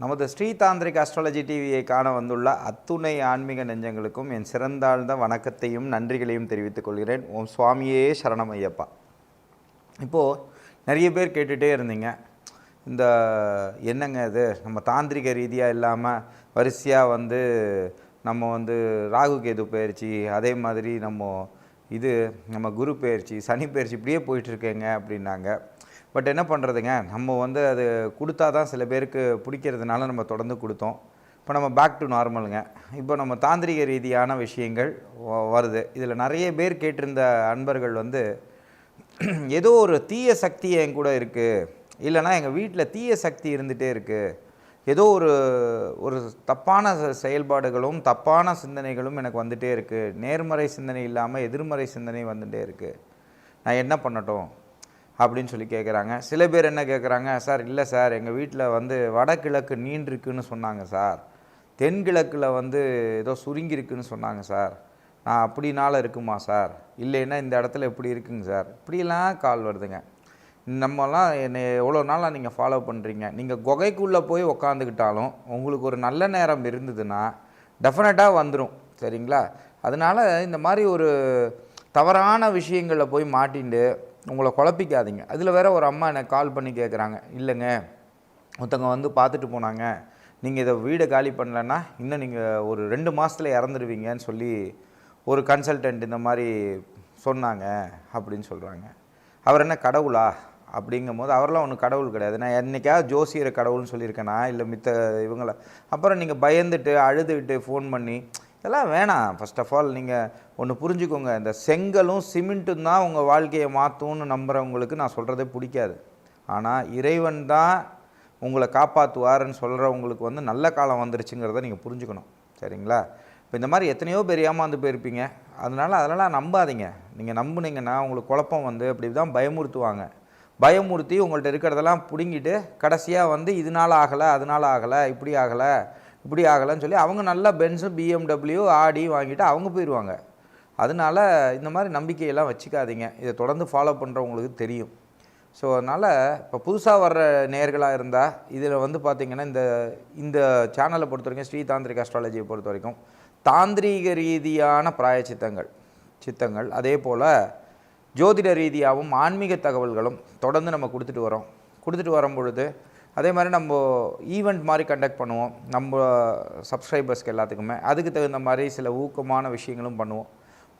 நமது ஸ்ரீதாந்திரிக் அஸ்ட்ராலஜி டிவியை காண வந்துள்ள அத்துணை ஆன்மீக நெஞ்சங்களுக்கும் என் சிறந்தாழ்ந்த வணக்கத்தையும் நன்றிகளையும் தெரிவித்துக் கொள்கிறேன். ஓம் சுவாமியே சரணம் ஐயப்பா. இப்போது நிறைய பேர் கேட்டுகிட்டே இருந்தீங்க, இந்த என்னங்க இது நம்ம தாந்திரிக ரீதியாக இல்லாமல் வரிசையாக நம்ம ராகு கேது பயிற்சி, அதே மாதிரி நம்ம குரு பயிற்சி, சனி பயிற்சி இப்படியே போயிட்டுருக்கேங்க அப்படின்னாங்க. பட் என்ன பண்ணுறதுங்க, நம்ம அது கொடுத்தா தான் சில பேருக்கு பிடிக்கிறதுனால நம்ம தொடர்ந்து கொடுத்தோம். இப்போ நம்ம பேக் டு நார்மலுங்க. இப்போ நம்ம தாந்திரிக ரீதியான விஷயங்கள் வருது. இதில் நிறைய பேர் கேட்டிருந்த அன்பர்கள் ஏதோ ஒரு தீய சக்தி என் கூட இருக்குது, இல்லைனா எங்கள் வீட்டில் தீய சக்தி இருந்துகிட்டே இருக்குது, ஏதோ ஒரு தப்பான செயல்பாடுகளும் தப்பான சிந்தனைகளும் எனக்கு வந்துகிட்டே இருக்குது, நேர்மறை சிந்தனை இல்லாமல் எதிர்மறை சிந்தனை வந்துகிட்டே இருக்குது, நான் என்ன பண்ணட்டும் அப்படின்னு சொல்லி கேட்குறாங்க. சில பேர் என்ன கேட்குறாங்க, சார் இல்லை சார் எங்கள் வீட்டில் வடகிழக்கு நீண்டிருக்குன்னு சொன்னாங்க சார், தென்கிழக்கில் ஏதோ சுருங்கிருக்குன்னு சொன்னாங்க சார், நான் அப்படினால இருக்குமா சார், இல்லைன்னா இந்த இடத்துல எப்படி இருக்குங்க சார், இப்படிலாம் கால் வருதுங்க. நம்மலாம் என்னை எவ்வளோ நாளாக நீங்கள் ஃபாலோ பண்ணுறீங்க, நீங்கள் குகைக்குள்ளே போய் உக்காந்துக்கிட்டாலும் உங்களுக்கு ஒரு நல்ல நேரம் இருந்ததுன்னா டெஃபினட்டாக வந்துடும், சரிங்களா? அதனால் இந்த மாதிரி ஒரு தவறான விஷயங்களில் போய் மாட்டிண்டு உங்களை குழப்பிக்காதீங்க. அதில் வேறு ஒரு அம்மா எனக்கு கால் பண்ணி கேட்குறாங்க, இல்லைங்க ஒருத்தவங்க பார்த்துட்டு போனாங்க, நீங்கள் இதை வீடை காலி பண்ணலன்னா இன்னும் நீங்கள் ஒரு 2 மாதத்தில் இறந்துடுவீங்கன்னு சொல்லி ஒரு கன்சல்டன்ட் இந்த மாதிரி சொன்னாங்க அப்படின்னு சொல்கிறாங்க. அவர் என்ன கடவுளா அப்படிங்கும் போது, அவரெல்லாம் ஒன்றும் கடவுள் கிடையாது. நான் என்றைக்காவது ஜோசியரை கடவுள்னு சொல்லியிருக்கேனா, இல்லை இவங்களை அப்புறம் நீங்கள் பயந்துட்டு அழுதுகிட்டு ஃபோன் பண்ணி இதெல்லாம் வேணாம். ஃபர்ஸ்ட் ஆஃப் ஆல் நீங்கள் ஒன்று புரிஞ்சுக்கோங்க, இந்த செங்கலும் சிமெண்ட்டும் தான் உங்கள் வாழ்க்கையை மாற்றும்னு நம்புகிறவங்களுக்கு நான் சொல்கிறதே பிடிக்காது. ஆனால் இறைவன் தான் உங்களை காப்பாற்றுவார்ன்னு சொல்கிறவங்களுக்கு நல்ல காலம் வந்துருச்சுங்கிறத நீங்கள் புரிஞ்சுக்கணும், சரிங்களா? இப்போ இந்த மாதிரி எத்தனையோ பேர் ஏமாந்து போயிருப்பீங்க. அதெல்லாம் நம்பாதீங்க. நீங்கள் நம்புனீங்கன்னா உங்களுக்கு குழப்பம் அப்படி தான் பயமுறுத்துவாங்க. பயமுறுத்தி உங்கள்கிட்ட இருக்கிறதெல்லாம் பிடுங்கிட்டு கடைசியாக இதனால் ஆகலை, அதனால் ஆகலை, இப்படி ஆகலைன்னு சொல்லி அவங்க நல்லா பென்ஸு BMW ஆடி வாங்கிட்டு அவங்க போயிடுவாங்க. அதனால் இந்த மாதிரி நம்பிக்கையெல்லாம் வச்சுக்காதீங்க. இதை தொடர்ந்து ஃபாலோ பண்ணுறவங்களுக்கு தெரியும். ஸோ அதனால் இப்போ புதுசாக வர்ற நேயர்களாக இருந்தால் இதில் பார்த்திங்கன்னா இந்த சேனலை பொறுத்த வரைக்கும், ஸ்ரீதாந்திரிக் அஸ்ட்ராலஜியை பொறுத்த வரைக்கும் தாந்திரீக ரீதியான சித்தங்கள் அதே போல் ஜோதிட ரீதியாகவும் ஆன்மீக தகவல்களும் தொடர்ந்து நம்ம கொடுத்துட்டு வரும் பொழுது, அதே மாதிரி நம்ம ஈவெண்ட் மாதிரி கண்டக்ட் பண்ணுவோம் நம்ம சப்ஸ்கிரைபர்ஸ்க்கு எல்லாத்துக்குமே. அதுக்கு தகுந்த மாதிரி சில ஊக்கமான விஷயங்களும் பண்ணுவோம்.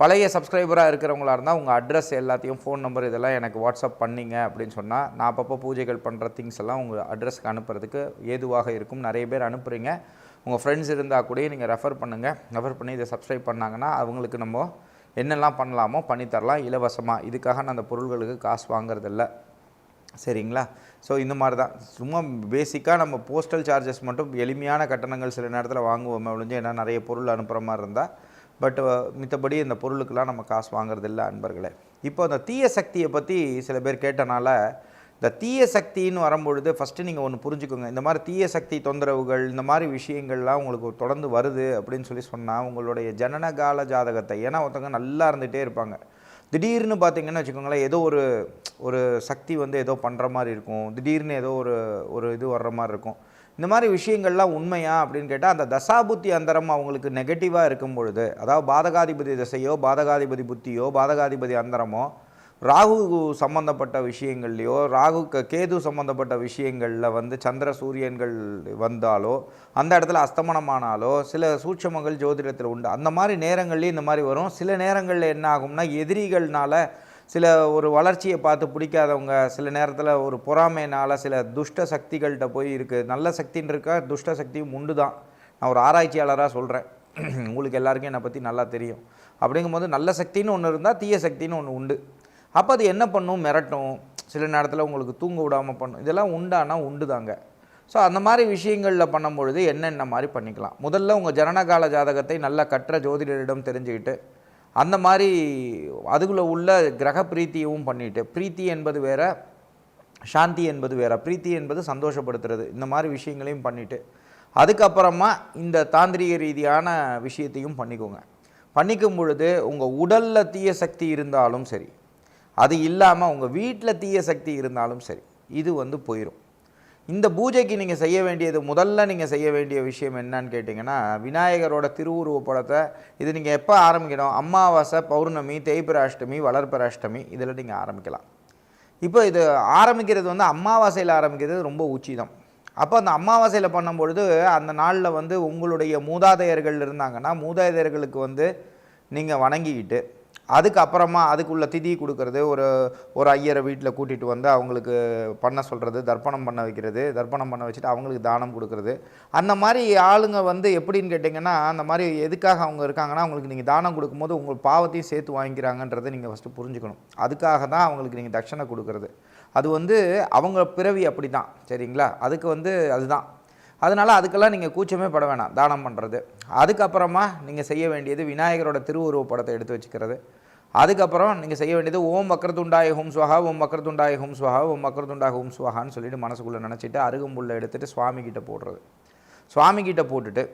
பழைய சப்ஸ்கிரைபராக இருக்கிறவங்களா இருந்தால் உங்கள் அட்ரஸ் எல்லாத்தையும், ஃபோன் நம்பர் இதெல்லாம் எனக்கு வாட்ஸ்அப் பண்ணிங்க அப்படின்னு சொன்னால் நான் அப்பப்போ பூஜைகள் பண்ணுற திங்ஸ் எல்லாம் உங்கள் அட்ரஸ்க்கு அனுப்புறதுக்கு ஏதுவாக இருக்கும். நிறைய பேர் அனுப்புகிறீங்க. உங்கள் ஃப்ரெண்ட்ஸ் இருந்தால் கூட நீங்கள் ரெஃபர் பண்ணி இதை சப்ஸ்கிரைப் பண்ணாங்கன்னா அவங்களுக்கு நம்ம என்னெல்லாம் பண்ணலாமோ பண்ணித்தரலாம் இலவசமாக. இதுக்காக நான் அந்த பொருள்களுக்கு காசு வாங்குறதில்ல, சரிங்களா? ஸோ இந்த மாதிரி தான் சும்மா பேசிக்காக நம்ம போஸ்டல் சார்ஜஸ் மட்டும் எளிமையான கட்டணங்கள் சில நேரத்தில் வாங்குவோமே ஒழிஞ்சு, ஏன்னா நிறைய பொருள் அனுப்புகிற மாதிரி இருந்தால். பட் மித்தபடி இந்த பொருளுக்கெல்லாம் நம்ம காசு வாங்குறதில்ல அன்பர்களே. இப்போ அந்த தீய சக்தியை பற்றி சில பேர் கேட்டனால, இந்த தீய சக்தின்னு வரும்பொழுது ஃபஸ்ட்டு நீங்கள் ஒன்று புரிஞ்சுக்கோங்க. இந்த மாதிரி தீய சக்தி தொந்தரவுகள், இந்த மாதிரி விஷயங்கள்லாம் உங்களுக்கு தொடர்ந்து வருது அப்படின்னு சொல்லி சொன்னால் உங்களுடைய ஜனனகால ஜாதகத்தை, ஏன்னா ஒருத்தவங்க நல்லா இருந்துகிட்டே இருப்பாங்க, திடீர்னு பார்த்திங்கன்னு வச்சுக்கோங்களேன், ஏதோ ஒரு சக்தி ஏதோ பண்ணுற மாதிரி இருக்கும், திடீர்னு ஏதோ ஒரு இது வர்ற மாதிரி இருக்கும். இந்த மாதிரி விஷயங்கள்லாம் உண்மையா அப்படின்னு கேட்டால், அந்த தசாபுத்தி அந்தரம் அவங்களுக்கு நெகட்டிவாக இருக்கும் பொழுது, அதாவது பாதகாதிபதி திசையோ, பாதகாதிபதி புத்தியோ, பாதகாதிபதி அந்தரமோ, ராகு சம்மந்தப்பட்ட விஷயங்கள்லையோ, கேது சம்மந்தப்பட்ட விஷயங்களில் சந்திர சூரியன்கள் வந்தாலோ, அந்த இடத்துல அஸ்தமனமானாலோ சில சூட்சமங்கள் ஜோதிடத்தில் உண்டு. அந்த மாதிரி நேரங்கள்லேயும் இந்த மாதிரி வரும். சில நேரங்களில் என்ன ஆகும்னா, எதிரிகள்னால சில ஒரு வளர்ச்சியை பார்த்து பிடிக்காதவங்க, சில நேரத்தில் ஒரு பொறாமையினால் சில துஷ்ட சக்திகள்கிட்ட போய் இருக்குது. நல்ல சக்தின்னு இருக்கா, துஷ்ட சக்தியும் உண்டு தான். நான் ஒரு ஆராய்ச்சியாளராக சொல்கிறேன், உங்களுக்கு எல்லாருக்கும் என்னை பற்றி நல்லா தெரியும். அப்படிங்கும்போது நல்ல சக்தின்னு ஒன்று இருந்தால் தீய சக்தின்னு ஒன்று உண்டு. அப்போ அது என்ன பண்ணும், மிரட்டும், சில நேரத்தில் உங்களுக்கு தூங்க விடாமல் பண்ணும். இதெல்லாம் உண்டானா உண்டு தாங்க. ஸோ அந்த மாதிரி விஷயங்களில் பண்ணும்பொழுது என்னென்ன மாதிரி பண்ணிக்கலாம். முதல்ல உங்கள் ஜனனகால ஜாதகத்தை நல்லா கற்ற ஜோதிடரிடம் தெரிஞ்சுக்கிட்டு, அந்த மாதிரி அதுக்குள்ளே உள்ள கிரக பிரீத்தியவும் பண்ணிவிட்டு, பிரீத்தி என்பது வேறு, சாந்தி என்பது வேறு. பிரீத்தி என்பது சந்தோஷப்படுத்துறது. இந்த மாதிரி விஷயங்களையும் பண்ணிவிட்டு அதுக்கப்புறமா இந்த தாந்திரிக ரீதியான விஷயத்தையும் பண்ணிக்கும் பொழுது உங்கள் உடலில் தீய சக்தி இருந்தாலும் சரி, அது இல்லாமல் உங்கள் வீட்டில் தீய சக்தி இருந்தாலும் சரி, இது போயிடும். இந்த பூஜைக்கு நீங்கள் செய்ய வேண்டியது முதல்ல நீங்கள் செய்ய வேண்டிய விஷயம் என்னன்னு கேட்டிங்கன்னா, விநாயகரோட திருவுருவ படத்தை இது நீங்கள் எப்போ ஆரம்பிக்கணும், அமாவாசை, பௌர்ணமி, தேய்பிராஷ்டமி, வளர்பிராஷ்டமி இதில் நீங்கள் ஆரம்பிக்கலாம். இப்போ இது ஆரம்பிக்கிறது வந்து அமாவாசையில் ஆரம்பிக்கிறது ரொம்ப உச்சிதம். அப்போ அந்த அமாவாசையில் பண்ணும்பொழுது அந்த நாளில் வந்து உங்களுடைய மூதாதையர்கள் இருந்தாங்கன்னா மூதாதையர்களுக்கு வந்து நீங்கள் வணங்கிக்கிட்டு அதுக்கப்புறமா அதுக்குள்ள திதி கொடுக்கறது, ஒரு ஐயரை வீட்டில் கூட்டிகிட்டு வந்து அவங்களுக்கு பண்ண சொல்கிறது, தர்ப்பணம் பண்ண வைக்கிறது, தர்ப்பணம் பண்ண வச்சுட்டு அவங்களுக்கு தானம் கொடுக்கறது. அந்த மாதிரி ஆளுங்க வந்து எப்படின்னு கேட்டிங்கன்னா, அந்த மாதிரி எதுக்காக அவங்க இருக்காங்கன்னா, அவங்களுக்கு நீங்கள் தானம் கொடுக்கும்போது உங்கள் பாவத்தையும் சேர்த்து வாங்கிக்கிறாங்கன்றதை நீங்கள் ஃபஸ்ட்டு புரிஞ்சுக்கணும். அதுக்காக தான் அவங்களுக்கு நீங்கள் தட்சணை கொடுக்கறது. அது வந்து அவங்க பிறவி அப்படி தான், சரிங்களா? அதுக்கு வந்து அதுதான். அதனால் அதுக்கெல்லாம் நீங்கள் கூச்சமே பட வேணாம் தானம் பண்ணுறது. அதுக்கப்புறமா நீங்கள் செய்ய வேண்டியது விநாயகரோட திருவுருவ படத்தை எடுத்து வச்சுக்கிறது. அதுக்கப்புறம் நீங்கள் செய்ய வேண்டியது ஓம் வக்ரதுண்டாய ஹோம் ஸ்வஹா, ஓம் வக்ரதுண்டாய ஹோம் ஸ்வஹா, ஓம் வக்ரதுண்டாய ஹோம் ஸ்வஹான்னு சொல்லிட்டு மனசுக்குள்ளே நினச்சிட்டு அருகம்புல்லை எடுத்துகிட்டு சுவாமிகிட்ட போடுறது. சுவாமிகிட்ட போட்டுட்டு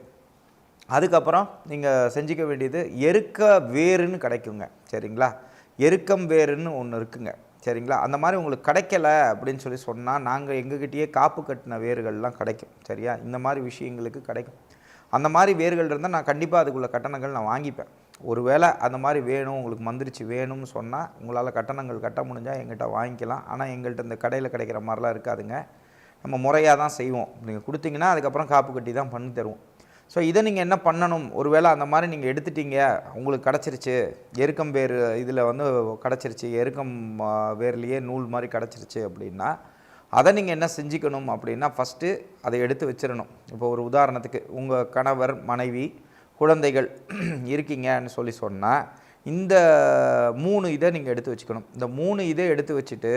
அதுக்கப்புறம் நீங்கள் செஞ்சிக்க வேண்டியது எருக்க வேருன்னு கிடைக்குங்க, சரிங்களா? எருக்கம் வேருன்னு ஒன்று இருக்குங்க, சரிங்களா? அந்த மாதிரி உங்களுக்கு கிடைக்கல அப்படின்னு சொல்லி சொன்னால் நாங்கள் எங்ககிட்டயே காப்பு கட்டின வேர்கள்லாம் கிடைக்கும், சரியா? இந்த மாதிரி விஷயங்களுக்கு கிடைக்கும். அந்த மாதிரி வேர்கள் இருந்தால் நான் கண்டிப்பாக அதுக்குள்ள கட்டணங்கள் நான் வாங்கிப்பேன். ஒருவேளை அந்த மாதிரி வேணும், உங்களுக்கு மந்திரிச்சு வேணும்னு சொன்னால் உங்களால் கட்டணங்கள் கட்ட முடிஞ்சால் எங்கிட்ட வாங்கிக்கலாம். ஆனால் எங்கள்கிட்ட இந்த கடையில் கிடைக்கிற மாதிரிலாம் இருக்காதுங்க. நம்ம முறையாக தான் செய்வோம். நீங்கள் கொடுத்தீங்கன்னா அதுக்கப்புறம் காப்பு கட்டி தான் பண்ணி தருவோம். ஸோ இதை நீங்கள் என்ன பண்ணணும், ஒருவேளை அந்த மாதிரி நீங்கள் எடுத்துட்டீங்க, உங்களுக்கு கிடச்சிருச்சு, எருக்கம் வேர் இதில் வந்து கிடச்சிருச்சு, எருக்கம் வேர்லேயே நூல் மாதிரி கிடச்சிருச்சு அப்படின்னா அதை நீங்கள் என்ன செஞ்சுக்கணும் அப்படின்னா, ஃபஸ்ட்டு அதை எடுத்து வச்சிடணும். இப்போ ஒரு உதாரணத்துக்கு உங்கள் கணவர், மனைவி, குழந்தைகள் இருக்கீங்கன்னு சொல்லி சொன்னால் இந்த 3 இதை நீங்கள் எடுத்து வச்சுக்கணும். இந்த 3 இதை எடுத்து வச்சுட்டு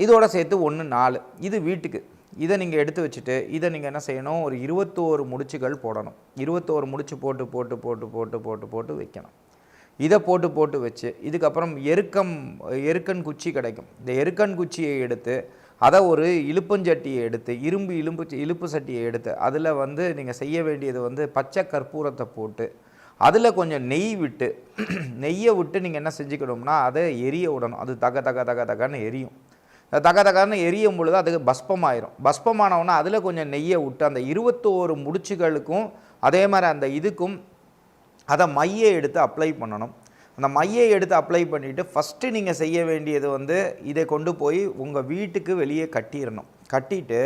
இதோட சேர்த்து 1 4 இது வீட்டுக்கு. இதை நீங்கள் எடுத்து வச்சுட்டு இதை நீங்கள் என்ன செய்யணும், ஒரு 21 முடிச்சுகள் போடணும். 21 முடிச்சு போட்டு போட்டு போட்டு போட்டு போட்டு போட்டு வைக்கணும். இதை போட்டு போட்டு வச்சு இதுக்கப்புறம் எருக்கன் குச்சி கிடைக்கும். இந்த எருக்கன் குச்சியை எடுத்து அதை ஒரு இலுப்பஞ்சட்டியை எடுத்து இலுப்பு சட்டியை எடுத்து அதில் வந்து நீங்கள் செய்ய வேண்டியது வந்து பச்சை கற்பூரத்தை போட்டு அதில் கொஞ்சம் நெய் விட்டு நெய்யை விட்டு நீங்கள் என்ன செஞ்சுக்கணும்னா அதை எரிய விடணும். அது தக தக தக தகன்னு எரியும். தக தகன்னு எரியும் பொழுது அதுக்கு பஸ்பமாயிரும். பஸ்பமானவுன்னா அதில் கொஞ்சம் நெய்யை விட்டு அந்த 21 முடிச்சுகளுக்கும் அதே மாதிரி அந்த இதுக்கும் அதை மையை எடுத்து அப்ளை பண்ணணும். அந்த மையை எடுத்து அப்ளை பண்ணிவிட்டு ஃபஸ்ட்டு நீங்கள் செய்ய வேண்டியது வந்து இதை கொண்டு போய் உங்கள் வீட்டுக்கு வெளியே கட்டிடணும். கட்டிட்டு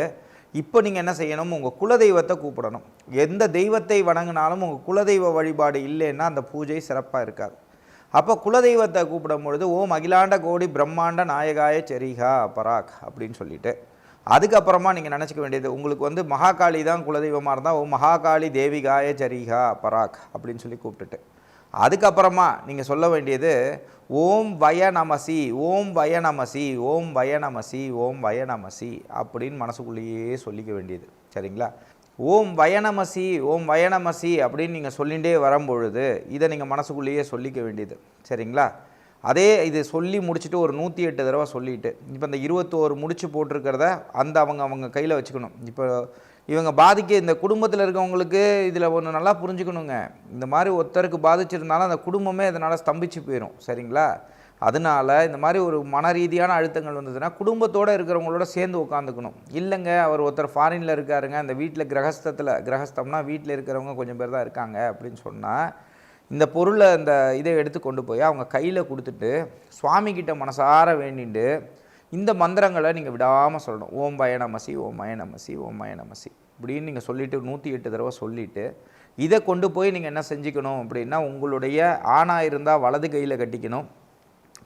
இப்போ நீங்கள் என்ன செய்யணும், உங்கள் குலதெய்வத்தை கூப்பிடணும். எந்த தெய்வத்தை வணங்கினாலும் உங்கள் குலதெய்வ வழிபாடு இல்லைன்னா அந்த பூஜை சிறப்பாக இருக்காது. அப்போ குலதெய்வத்தை கூப்பிடும் பொழுது ஓம் அகிலாண்ட கோடி பிரம்மாண்ட நாயகாய சரிகா பராக் அப்படின்னு சொல்லிட்டு அதுக்கப்புறமா நீங்கள் நினச்சிக்க வேண்டியது உங்களுக்கு வந்து மகாகாளி தான் குலதெய்வமாக இருந்தால் ஓம் மகாகாளி தேவிகாய சரிகா பராக் அப்படின்னு சொல்லி கூப்பிட்டுட்டு அதுக்கப்புறமா நீங்கள் சொல்ல வேண்டியது ஓம் வய நமசி, ஓம் வய நமசி, ஓம் வய நமசி, ஓம் வய நமசி அப்படின்னு மனசுக்குள்ளேயே சொல்லிக்க வேண்டியது, சரிங்களா? ஓம் வயநமசி, ஓம் வயநமசி அப்படின்னு நீங்கள் சொல்லிகிட்டே வரும்பொழுது இதை நீங்கள் மனசுக்குள்ளேயே சொல்லிக்க வேண்டியது, சரிங்களா? அதே இது சொல்லி முடிச்சுட்டு ஒரு 108 தடவை சொல்லிவிட்டு இப்போ இந்த 21 முடிச்சு போட்டிருக்கிறத அவங்க கையில் வச்சுக்கணும். இப்போ இவங்க இந்த குடும்பத்தில் இருக்கவங்களுக்கு இதில் ஒன்று நல்லா புரிஞ்சுக்கணுங்க. இந்த மாதிரி ஒருத்தருக்கு பாதிச்சிருந்தாலும் அந்த குடும்பமே அதனால் ஸ்தம்பிச்சு போயிடும், சரிங்களா? அதனால் இந்த மாதிரி ஒரு மன ரீதியான அழுத்தங்கள் வந்ததுன்னா குடும்பத்தோடு இருக்கிறவங்களோட சேர்ந்து உட்காந்துக்கணும். இல்லைங்க அவர் ஒருத்தர் ஃபாரினில் இருக்காருங்க, அந்த வீட்டில் கிரகஸ்தம்னா வீட்டில் இருக்கிறவங்க கொஞ்சம் பேர் தான் இருக்காங்க அப்படின்னு சொன்னால் இந்த பொருளை இந்த இதை எடுத்து கொண்டு போய் அவங்க கையில் கொடுத்துட்டு சுவாமிகிட்ட மனசார வேண்டிட்டு இந்த மந்திரங்களை நீங்கள் விடாமல் சொல்லணும். ஓம் வயநமசி, ஓம் வயநமசி, ஓம் வயநமசி இப்படின்னு நீங்கள் சொல்லிவிட்டு 108 தடவை சொல்லிவிட்டு இதை கொண்டு போய் நீங்கள் என்ன செஞ்சுக்கணும் அப்படின்னா உங்களுடைய ஆணாக இருந்தால் வலது கையில் கட்டிக்கணும்,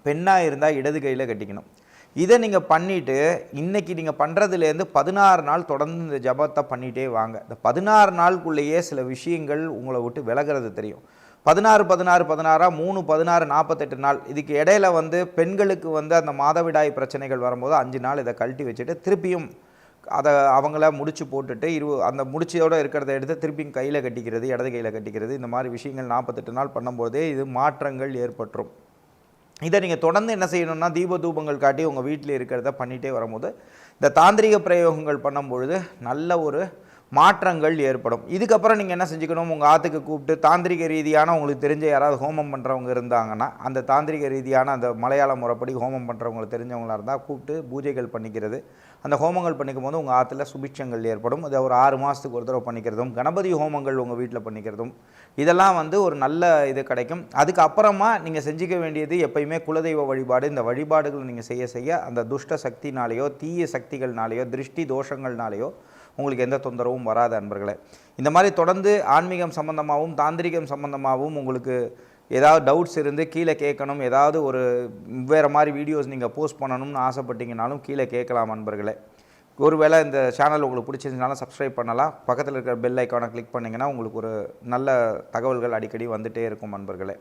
பெண்ணாக இருந்தால் இடது கையில் கட்டிக்கணும். இதை நீங்கள் பண்ணிவிட்டு இன்றைக்கி நீங்கள் பண்ணுறதுலேருந்து 16 நாள் தொடர்ந்து இந்த ஜபத்தை பண்ணிகிட்டே வாங்க. இந்த 16 நாளுக்குள்ளேயே சில விஷயங்கள் உங்களை விட்டு விலகிறது தெரியும். 16 16 16 3 16 48 நாள். இதுக்கு இடையில வந்து பெண்களுக்கு வந்து அந்த மாதவிடாய் பிரச்சனைகள் வரும்போது 5 நாள் இதை கழட்டி வச்சுட்டு திருப்பியும் அதை அவங்கள முடிச்சு போட்டுட்டு அந்த முடிச்சோடு இருக்கிறத எடுத்து திருப்பியும் கையில் கட்டிக்கிறது, இடது கையில் கட்டிக்கிறது, இந்த மாதிரி விஷயங்கள் 48 நாள் பண்ணும்போதே இது மாற்றங்கள் ஏற்பட்டுரும். இதை நீங்கள் தொடர்ந்து என்ன செய்யணும்னா தீப தூபங்கள் காட்டி உங்கள் வீட்டில் இருக்கிறத பண்ணிகிட்டே வரும்போது இந்த தாந்திரிக பிரயோகங்கள் பண்ணும்பொழுது நல்ல ஒரு மாற்றங்கள் ஏற்படும். இதுக்கப்புறம் நீங்கள் என்ன செஞ்சுக்கணும், உங்கள் ஆற்றுக்கு கூப்பிட்டு தாந்திரிக ரீதியான உங்களுக்கு தெரிஞ்ச யாராவது ஹோமம் பண்ணுறவங்க இருந்தாங்கன்னா, அந்த தாந்திரிக ரீதியான அந்த மலையாள முறைப்படி ஹோமம் பண்ணுறவங்களுக்கு தெரிஞ்சவங்களாக இருந்தால் கூப்பிட்டு பூஜைகள் பண்ணிக்கிறது. அந்த ஹோமங்கள் பண்ணிக்கும் போது உங்கள் ஆற்றுல சுபிட்சங்கள் ஏற்படும். அதை ஒரு 6 மாதத்துக்கு ஒரு தடவை பண்ணிக்கிறதும், கணபதி ஹோமங்கள் உங்கள் வீட்டில் பண்ணிக்கிறதும், இதெல்லாம் ஒரு நல்ல இது கிடைக்கும். அதுக்கப்புறமா நீங்கள் செஞ்சுக்க வேண்டியது எப்பயுமே குலதெய்வ வழிபாடு. இந்த வழிபாடுகள் நீங்கள் செய்ய செய்ய அந்த துஷ்ட சக்தினாலேயோ தீய சக்திகள்னாலேயோ திருஷ்டி தோஷங்கள்னாலேயோ உங்களுக்கு எந்த தொந்தரவும் வராது அன்பர்களே. இந்த மாதிரி தொடர்ந்து ஆன்மீகம் சம்பந்தமாகவும் தாந்திரிகம் சம்பந்தமாகவும் உங்களுக்கு ஏதாவது டவுட்ஸ் இருந்து கீழே கேட்கணும், ஏதாவது ஒரு வேறு மாதிரி வீடியோஸ் நீங்கள் போஸ்ட் பண்ணணும்னு ஆசைப்பட்டீங்கனாலும் கீழே கேட்கலாம் அன்பர்களே. ஒருவேளை இந்த சேனல் உங்களுக்கு பிடிச்சிருந்தனாலும் சப்ஸ்கிரைப் பண்ணலாம். பக்கத்தில் இருக்கிற பெல் ஐக்கானை கிளிக் பண்ணிங்கன்னா உங்களுக்கு ஒரு நல்ல தகவல்கள் அடிக்கடி வந்துகிட்டே இருக்கும் அன்பர்களே.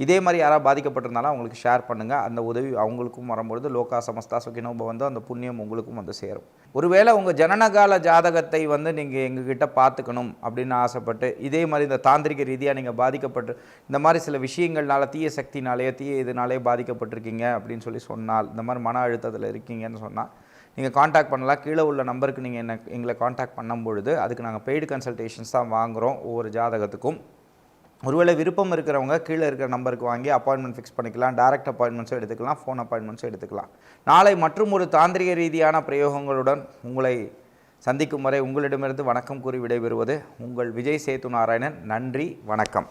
இதே மாதிரி யாராவது பாதிக்கப்பட்டிருந்தாலும் அவங்களுக்கு ஷேர் பண்ணுங்கள். அந்த உதவி அவங்களுக்கும் வரும்பொழுது லோகா சமஸ்தா சுகினோ பவந்தோ அந்த புண்ணியம் உங்களுக்கும் சேரும். ஒருவேளை உங்கள் ஜனனகால ஜாதகத்தை நீங்கள் எங்ககிட்ட பார்த்துக்கணும் அப்படின்னு ஆசைப்பட்டு இதே மாதிரி இந்த தாந்திரிக ரீதியாக நீங்கள் பாதிக்கப்பட்டு இந்த மாதிரி சில விஷயங்கள்னால தீய சக்தினாலேயோ தீய இதனாலே பாதிக்கப்பட்டிருக்கீங்க அப்படின்னு சொன்னால், இந்த மாதிரி மன அழுத்தத்தில் இருக்கீங்கன்னு சொன்னால் நீங்கள் காண்டாக்ட் பண்ணலாம். கீழே உள்ள நம்பருக்கு நீங்கள் எங்களை காண்டாக்ட் பண்ணும்பொழுது அதுக்கு நாங்கள் பெய்டு கன்சல்டேஷன்ஸ் தான் வாங்குகிறோம் ஒவ்வொரு ஜாதகத்துக்கும். ஒருவேளை விருப்பம் இருக்கிறவங்க கீழே இருக்கிற நம்பருக்கு வாங்கி அப்பாயின்மெண்ட் ஃபிக்ஸ் பண்ணிக்கலாம். டைரக்ட் அப்பாயின்மெண்ட்ஸும் எடுத்துக்கலாம், ஃபோன் அப்பாயின்மெண்ட்ஸும் எடுத்துக்கலாம். நாளை மற்றும் ஒரு தாந்திரிக ரீதியான பிரயோகங்களுடன் உங்களை சந்திக்கும் வரை உங்களிடமிருந்து வணக்கம் கூறி விடைபெறுவது உங்கள் விஜய் சேத்து நாராயணன். நன்றி, வணக்கம்.